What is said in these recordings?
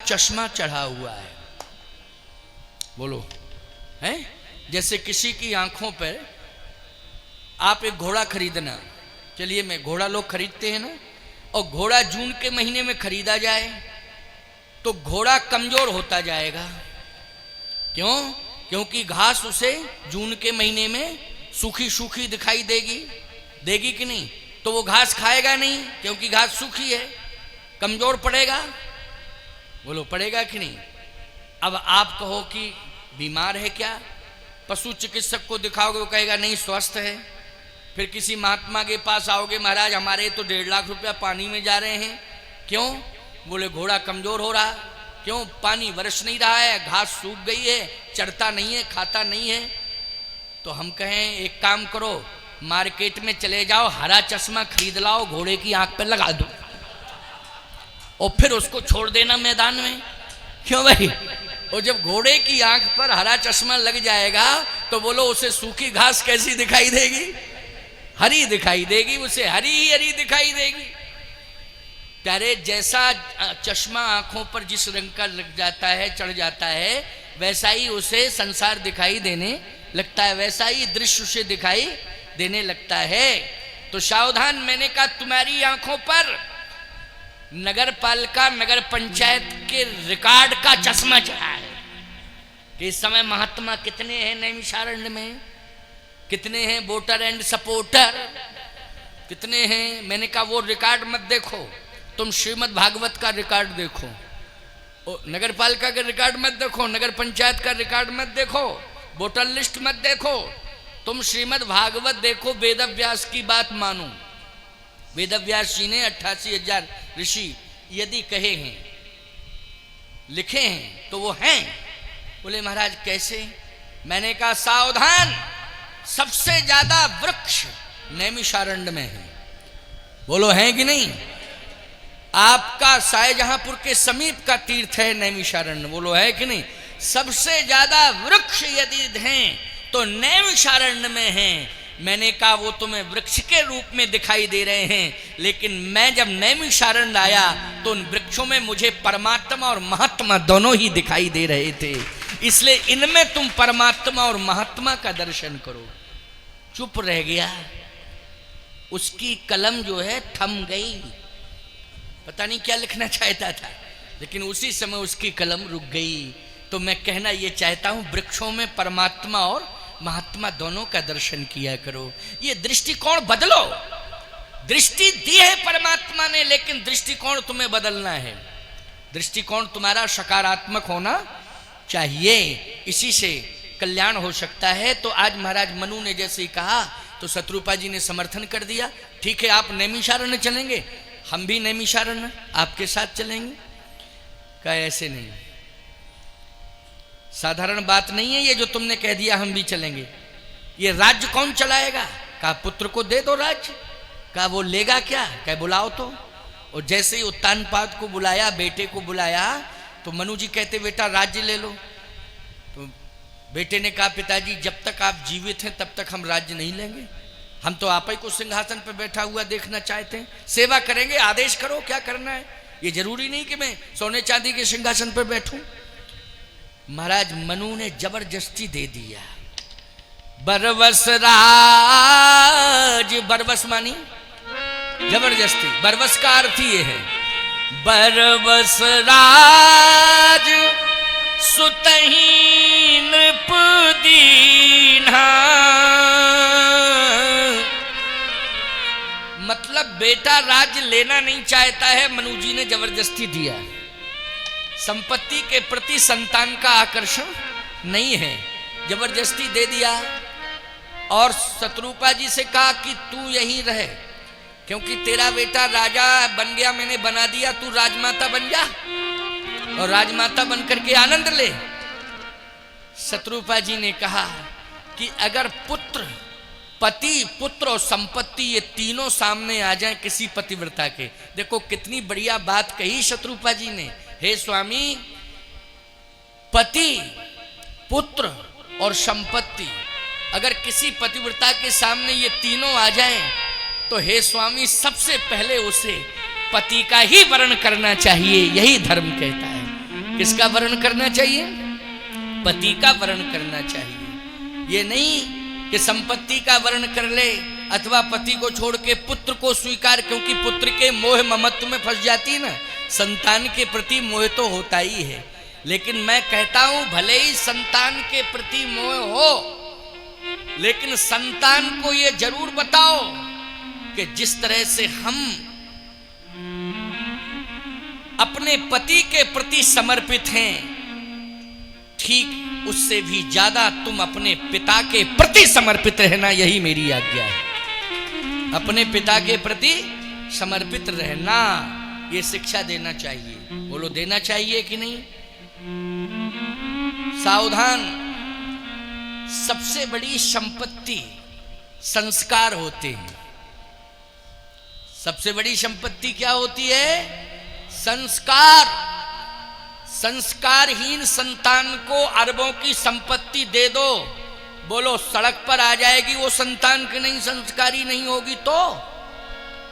चश्मा चढ़ा हुआ है। बोलो है? जैसे किसी की आंखों पर आप एक घोड़ा खरीदना, चलिए मैं घोड़ा लोग खरीदते हैं ना, और घोड़ा जून के महीने में खरीदा जाए तो घोड़ा कमजोर होता जाएगा। क्यों? क्योंकि घास उसे जून के महीने में सूखी सूखी दिखाई देगी कि नहीं? तो वो घास खाएगा नहीं, क्योंकि घास सूखी है, कमजोर पड़ेगा। बोलो पड़ेगा कि नहीं? अब आप कहो कि बीमार है क्या, पशु चिकित्सक को दिखाओगे, वो कहेगा नहीं स्वस्थ है। फिर किसी महात्मा के पास आओगे, महाराज हमारे तो 1.5 लाख रुपया पानी में जा रहे हैं। क्यों? बोले घोड़ा कमजोर हो रहा। क्यों? पानी बरस नहीं रहा है, घास सूख गई है, चरता नहीं है, खाता नहीं है। तो हम कहें एक काम करो, मार्केट में चले जाओ, हरा चश्मा खरीद लाओ, घोड़े की आंख पे लगा दो और फिर उसको छोड़ देना मैदान में। क्यों भाई? और जब घोड़े की आंख पर हरा चश्मा लग जाएगा तो बोलो उसे सूखी घास कैसी दिखाई देगी? हरी दिखाई देगी, उसे हरी ही हरी दिखाई देगी। प्यारे, जैसा चश्मा आंखों पर जिस रंग का लग जाता है, चढ़ जाता है, वैसा ही उसे संसार दिखाई देने लगता है, वैसा ही दृश्य उसे दिखाई देने लगता है। तो सावधान, मैंने कहा तुम्हारी आंखों पर नगर पालिका नगर पंचायत के रिकॉर्ड का चश्मा चढ़ा है कि इस समय महात्मा कितने हैं नैमिषारण्य में, कितने हैं वोटर एंड सपोर्टर, कितने हैं। मैंने कहा वो रिकॉर्ड मत देखो, तुम श्रीमद् भागवत का रिकॉर्ड देखो। नगर पालिका का रिकॉर्ड मत देखो, नगर पंचायत का रिकॉर्ड मत देखो, वोटर लिस्ट मत देखो, तुम श्रीमद् भागवत देखो। वेद व्यास की बात मानो। वेद व्यास जी ने 88,000 ऋषि यदि कहे हैं, लिखे हैं, तो वो हैं। बोले महाराज कैसे? मैंने कहा सावधान, सबसे ज्यादा वृक्ष नैमिषारण्य में है। बोलो हैं कि नहीं? आपका शाहजहांपुर के समीप का तीर्थ है नैमिषारण्य। बोलो है कि नहीं? सबसे ज्यादा वृक्ष यदि हैं तो नैमिषारण्य में हैं। मैंने कहा वो तुम्हें वृक्ष के रूप में दिखाई दे रहे हैं, लेकिन मैं जब नैमिषारण्य आया तो उन वृक्षों में मुझे परमात्मा और महात्मा दोनों ही दिखाई दे रहे थे। इसलिए इनमें तुम परमात्मा और महात्मा का दर्शन करो। चुप रह गया, उसकी कलम जो है थम गई, पता नहीं क्या लिखना चाहता था, लेकिन उसी समय उसकी कलम रुक गई। तो मैं कहना ये चाहता हूं, वृक्षों में परमात्मा और महात्मा दोनों का दर्शन किया करो। ये दृष्टिकोण बदलो। दृष्टि दी है परमात्मा ने, लेकिन दृष्टिकोण तुम्हें बदलना है। दृष्टिकोण तुम्हारा सकारात्मक होना चाहिए, इसी से कल्याण हो सकता है। तो आज महाराज मनु ने जैसे ही कहा तो शत्रुपा जी ने समर्थन कर दिया। ठीक है, आप नैमिषारण्य चलेंगे, हम भी नैमिषारण्य आपके साथ चलेंगे। कहा ऐसे नहीं, साधारण बात नहीं है ये जो तुमने कह दिया हम भी चलेंगे। ये राज्य कौन चलाएगा? कहा पुत्र को दे दो राज्य। कहा वो लेगा क्या? कहा बुलाओ तो। और जैसे ही उत्तानपाद को बुलाया, बेटे को बुलाया, तो मनु जी कहते बेटा राज्य ले लो। तो बेटे ने कहा पिताजी जब तक आप जीवित हैं तब तक हम राज्य नहीं लेंगे, हम तो आप ही को सिंहासन पर बैठा हुआ देखना चाहते हैं, सेवा करेंगे, आदेश करो क्या करना है। ये जरूरी नहीं कि मैं सोने चांदी के सिंहासन पर बैठूं। महाराज मनु ने जबरदस्ती दे दिया। बरबस राज, बरबस मानी जबरदस्ती, बरबस का अर्थ ये है बरबस राज सुतही नृप दीन्हा। मतलब बेटा राज्य लेना नहीं चाहता है, मनु जी ने जबरदस्ती दिया। संपत्ति के प्रति संतान का आकर्षण नहीं है, जबरदस्ती दे दिया। और शत्रुपा जी से कहा कि तू यहीं रहे, क्योंकि तेरा बेटा राजा बन गया, मैंने बना दिया, तू राजमाता बन जा और राजमाता बन करके आनंद ले। शत्रुपा जी ने कहा कि अगर पुत्र, पति, पुत्र और संपत्ति ये तीनों सामने आ जाएं किसी पतिव्रता के, देखो कितनी बढ़िया बात कही शत्रुपा जी ने। हे स्वामी, पति, पुत्र और संपत्ति अगर किसी पतिव्रता के सामने ये तीनों आ जाएं तो हे स्वामी सबसे पहले उसे पति का ही वर्ण करना चाहिए, यही धर्म कहता है। किसका वर्ण करना चाहिए? पति का वर्ण करना चाहिए। ये नहीं कि संपत्ति का वर्ण कर ले अथवा पति को छोड़ के पुत्र को स्वीकार, क्योंकि पुत्र के मोह ममत्व में फंस जाती है ना। संतान के प्रति मोह तो होता ही है, लेकिन मैं कहता हूं भले ही संतान के प्रति मोह हो, लेकिन संतान को यह जरूर बताओ कि जिस तरह से हम अपने पति के प्रति समर्पित हैं, ठीक उससे भी ज्यादा तुम अपने पिता के प्रति समर्पित रहना, यही मेरी आज्ञा है। अपने पिता के प्रति समर्पित रहना, ये शिक्षा देना चाहिए। बोलो देना चाहिए कि नहीं? सावधान, सबसे बड़ी संपत्ति संस्कार होते हैं। सबसे बड़ी संपत्ति क्या होती है? संस्कार। संस्कारहीन संतान को अरबों की संपत्ति दे दो, बोलो सड़क पर आ जाएगी वो संतान की नहीं, संस्कारी नहीं होगी तो।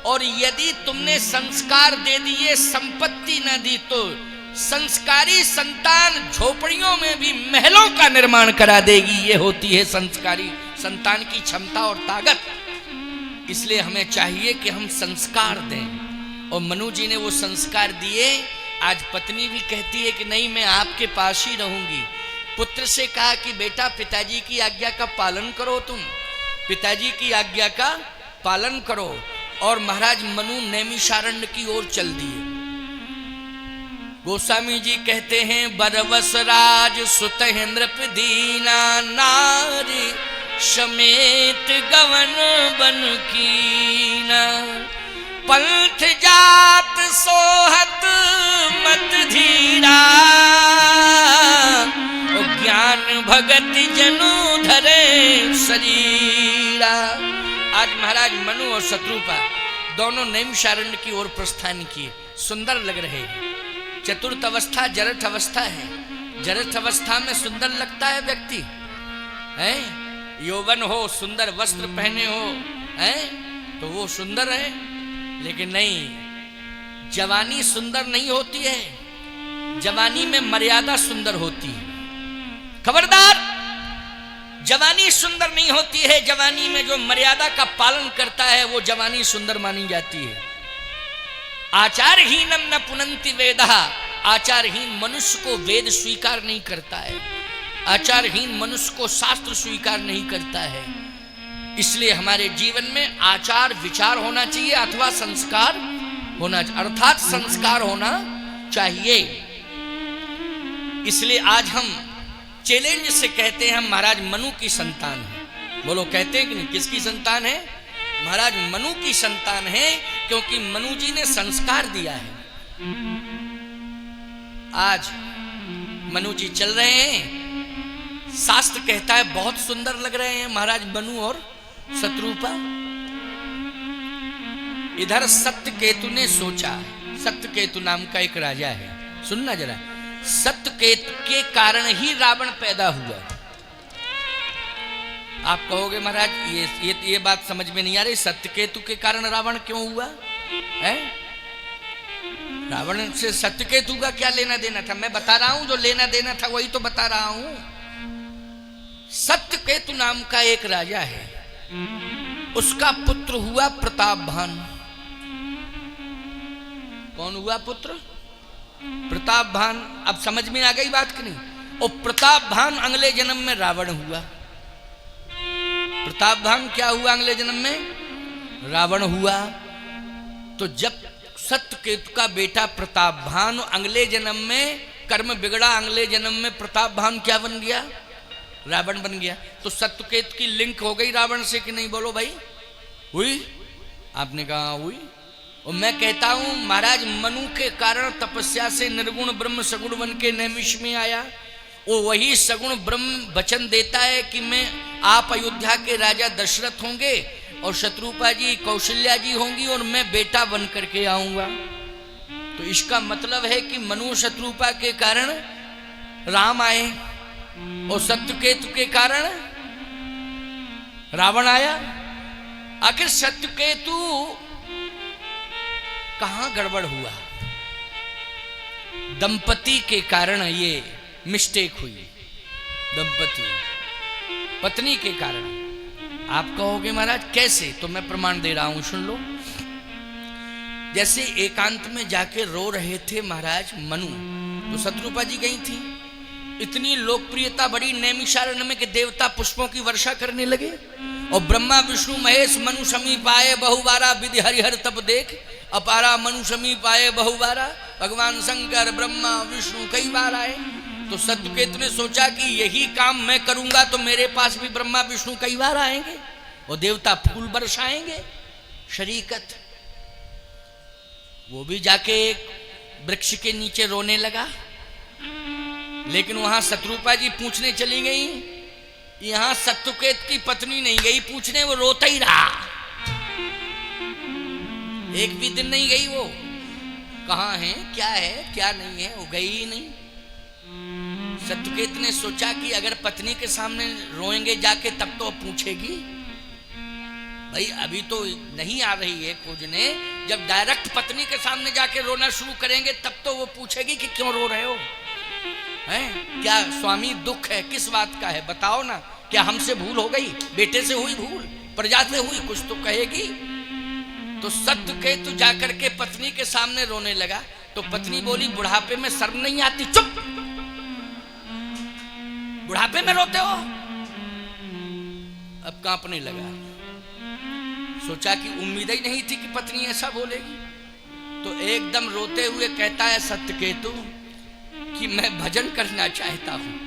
और यदि तुमने संस्कार दे दिए, संपत्ति न दी, तो संस्कारी संतान झोपड़ियों में भी महलों का निर्माण करा देगी। ये होती है संस्कारी संतान की क्षमता और ताकत। इसलिए हमें चाहिए कि हम संस्कार दें, और मनु जी ने वो संस्कार दिए। आज पत्नी भी कहती है कि नहीं, मैं आपके पास ही रहूंगी। पुत्र से कहा कि बेटा पिताजी की आज्ञा का पालन करो, तुम पिताजी की आज्ञा का पालन करो। और महाराज मनु नैमिषारण्य की ओर चल दिए। गोस्वामी जी कहते हैं, बरवस राज सुत नृप दीना, नारी समेत गवन बन कीना, पंथ जात सोहत मत धीरा, ज्ञान भगत जनु धरे शरीरा। आज महाराज मनु और शत्रुपा दोनों नैमिषारण्य की ओर प्रस्थान किए। सुंदर लग रहे हैं। चतुर्थ अवस्था जरठ अवस्था है। जरठ अवस्था में सुंदर लगता है व्यक्ति, है यौवन हो, सुंदर वस्त्र पहने हो, है तो वो सुंदर है। लेकिन नहीं, जवानी सुंदर नहीं होती है, जवानी में मर्यादा सुंदर होती है। खबरदार, जवानी सुंदर नहीं होती है, जवानी में जो मर्यादा का पालन करता है वो जवानी सुंदर मानी जाती है। आचारहीनम न पुनंति वेदः, आचारहीन मनुष्य को वेद स्वीकार नहीं करता है, आचारहीन मनुष्य को शास्त्र स्वीकार नहीं करता है। इसलिए हमारे जीवन में आचार विचार होना चाहिए अथवा संस्कार होना, अर्थात संस्कार होना चाहिए। इसलिए आज हम चैलेंज से कहते हैं हम महाराज मनु की संतान है। बोलो कहते हैं कि नहीं? किसकी संतान है? महाराज मनु की संतान है, क्योंकि मनु जी ने संस्कार दिया है। आज मनु जी चल रहे हैं, शास्त्र कहता है बहुत सुंदर लग रहे हैं महाराज मनु और शत्रुपा। इधर सत्यकेतु ने सोचा, सत्यकेतु नाम का एक राजा है, सुनना जरा, सत्यकेतु के कारण ही रावण पैदा हुआ। आप कहोगे महाराज ये बात समझ में नहीं आ रही, सत्यकेतु के कारण रावण क्यों हुआ है? रावण से सत्यकेतु का क्या लेना देना था? मैं बता रहा हूं जो लेना देना था वही तो बता रहा हूं। सत्यकेतु नाम का एक राजा है, उसका पुत्र हुआ प्रतापभान। कौन हुआ पुत्र? प्रतापभान। अब समझ में आ गई बात कि नहीं? और प्रतापभान अगले जन्म में रावण हुआ। प्रतापभान क्या हुआ अगले जन्म में? रावण हुआ। तो जब सत्यकेतु का बेटा प्रतापभान अगले जन्म में कर्म बिगड़ा, अगले जन्म में प्रतापभान क्या बन गया? रावण बन गया। तो सत्यकेतु की लिंक हो गई रावण से कि नहीं? बोलो भाई, हुई? आपने कहा हुई। और मैं कहता हूं महाराज मनु के कारण तपस्या से निर्गुण ब्रह्म सगुण बन के नैमिष में आया। वो वही सगुण ब्रह्म वचन देता है कि मैं आप अयोध्या के राजा दशरथ होंगे और शत्रुपा जी कौशल्या जी होंगी और मैं बेटा बन करके आऊंगा। तो इसका मतलब है कि मनु शत्रुपा के कारण राम आए और सत्यकेतु के कारण रावण आया। आखिर सत्यकेतु कहां गड़बड़ हुआ? दंपति के कारण ये मिस्टेक हुई, दंपति पत्नी के कारण। आप कहोगे महाराज कैसे, तो मैं प्रमाण दे रहा हूं, सुन लो। जैसे एकांत में जाके रो रहे थे महाराज मनु, तो शत्रुपा जी गई थी, इतनी लोकप्रियता बड़ी नैमिषारण्य में कि देवता पुष्पों की वर्षा करने लगे, और ब्रह्मा विष्णु महेश मनु समीप आए बहुबारा, विधि हरिहर तब देख अपारा, मनु समीप आए बहुबारा, भगवान शंकर ब्रह्मा विष्णु कई बार आए। तो सत्यकेतु ने सोचा कि यही काम मैं करूंगा तो मेरे पास भी ब्रह्मा विष्णु कई बार आएंगे और देवता फूल बरसाएंगे, शरीकत। वो भी जाके एक वृक्ष के नीचे रोने लगा, लेकिन वहां शत्रुपा जी पूछने चली गई, यहां सत्यकेत की पत्नी नहीं गई पूछने, वो रोता ही रहा, एक भी दिन नहीं गई। वो कहाँ है, क्या है, क्या नहीं है, वो गई ही नहीं। सत्यकेत ने सोचा कि अगर पत्नी के सामने रोएंगे जाके तब तो पूछेगी, भाई अभी तो नहीं आ रही है खोजने, जब डायरेक्ट पत्नी के सामने जाके रोना शुरू करेंगे तब तो वो पूछेगी कि क्यों रो रहे हो, हैं क्या स्वामी दुख है, किस बात का है बताओ ना, क्या हमसे भूल हो गई, बेटे से हुई भूल, प्रजा से हुई, कुछ तो कहेगी। तो सत्यकेतु जाकर के पत्नी के सामने रोने लगा, तो पत्नी बोली बुढ़ापे में शर्म नहीं आती, चुप, बुढ़ापे में रोते हो। अब कांपने लगा, सोचा कि उम्मीद ही नहीं थी कि पत्नी ऐसा बोलेगी, तो एकदम रोते हुए कहता है सत्यकेतु कि मैं भजन करना चाहता हूं।